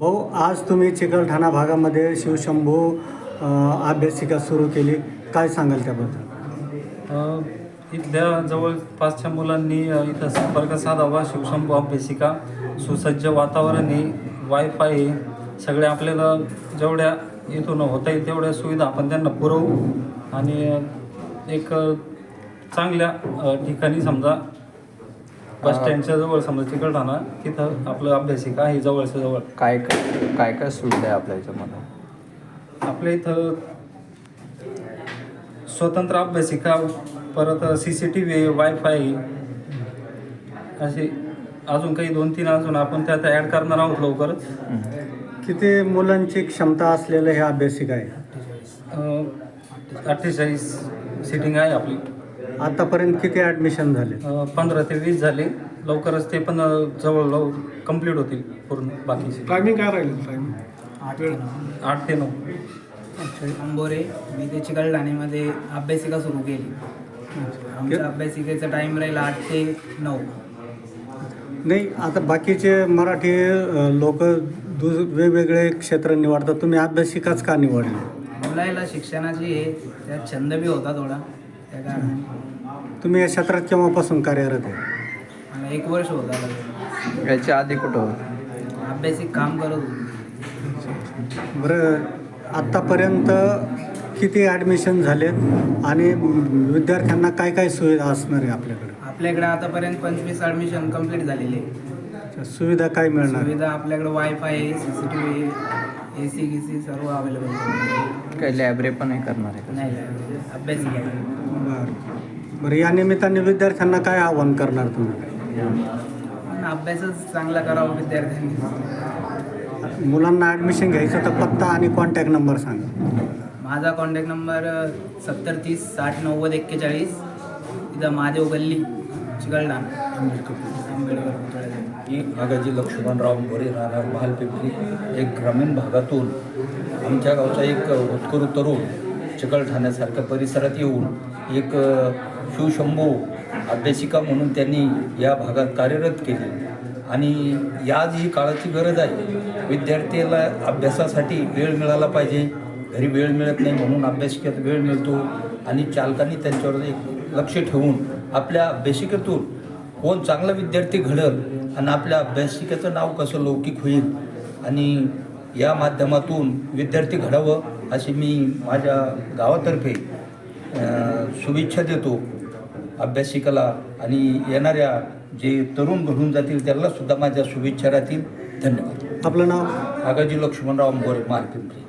भाऊ, आज तुम्ही चिकलठाणा भागामध्ये शिवशंभू अभ्यासिका सुरू केली, काय सांगाल त्याबद्दल? इथल्या जवळपासच्या मुलांनी इथं संपर्क साधावा. शिवशंभू अभ्यासिका सुसज्ज वातावरण आहे, वायफाय, सगळे आपल्याला जेवढ्या इथून होता येईल तेवढ्या सुविधा आपण त्यांना पुरवू आणि एक चांगल्या ठिकाणी समजा बस स्टँडच्या जवळ समजा चिकलठाणा तिथं आपलं अभ्यासिका आहे जवळच्या जवळ. काय काय काय सुविधा आहे आपल्या याच्यामध्ये? आपल्या इथं स्वतंत्र अभ्यासिका, परत CCTV, वायफाय, असे अजून काही 2-3 अजून आपण त्यात ॲड करणार आहोत लवकरच. किती मुलांची क्षमता असलेलं हे अभ्यासिका आहे? 48 सीटिंग आहे आपली. आतापर्यंत किती ॲडमिशन झाले? 15 ते 20 झाले. लवकरच ते पण जवळ कंप्लीट होतील पूर्ण. बाकीचे टायमिंग काय राहील? 8 ते 9. अंबोरे, मी ते चिकलठाण्यामध्ये अभ्यासिका सुरू केली. आमच्या अभ्यासिकेचा टाईम राहील 8 ते 9. नाही, आता बाकीचे मराठी लोक वेगवेगळे क्षेत्र निवडतात, तुम्ही अभ्यासिकाच का निवडले? मुलाला शिक्षणाची आहे, त्यात छंद बी होता थोडा, त्या कारणाने. तुम्ही या क्षेत्रात केव्हापासून कार्यरत आहे? मला 1 वर्ष होता. याच्या आधी कुठं होतं? अभ्यासिक काम करत होतो. बरं, आत्तापर्यंत किती ॲडमिशन झालेत आणि विद्यार्थ्यांना काय काय सुविधा असणार आहे आपल्याकडे? आपल्याकडे आतापर्यंत 25 ॲडमिशन कंप्लीट झालेले. सुविधा काय मिळणार? सुविधा आपल्याकडे वायफाय, CCTV, AC गिसी सर्व अवेलेबल आहे. काही लायब्ररी पण नाही करणार आहे? नाही, अभ्यासिका आहे. बरं, या निमित्ताने विद्यार्थ्यांना काय आवाहन करणार तुम्ही? पण अभ्यासच चांगला करावा विद्यार्थ्यांनी. मुलांना ॲडमिशन घ्यायचं तर पत्ता आणि कॉन्टॅक्ट नंबर सांगा. माझा कॉन्टॅक्ट नंबर 7030 60 90 41. इथं महादेव गल्ली, चिकलठाणा, आंबेडकर पुतळ्याजवळ. मी आगाजी लक्ष्मणराव मोरे, राहणार महालपिंपरी. एक ग्रामीण भागातून आमच्या गावचा एक होतकरू तरुण चिकलठाण्यासारख्या परिसरात येऊन एक शिवशंभू अभ्यासिका म्हणून त्यांनी या भागात कार्यरत केली आणि याच ही काळाची गरज आहे. विद्यार्थ्याला अभ्यासासाठी वेळ मिळाला पाहिजे, घरी वेळ मिळत नाही, म्हणून अभ्यासिकेत वेळ मिळतो आणि चालकांनी त्यांच्यावर एक लक्ष ठेवून आपल्या अभ्यासिकेतून कोण चांगला विद्यार्थी घडल आणि आपल्या अभ्यासिकेचं नाव कसं लौकिक होईल आणि या माध्यमातून विद्यार्थी घडावं अशी मी माझ्या गावातर्फे शुभेच्छा देतो अभ्यासिकेला आणि येणाऱ्या जे तरुण घडून जातील त्यांना सुद्धा माझ्या शुभेच्छा राहतील. धन्यवाद. आपलं नाव? आगाजी लक्ष्मणराव मोरे, महालपिंपरी.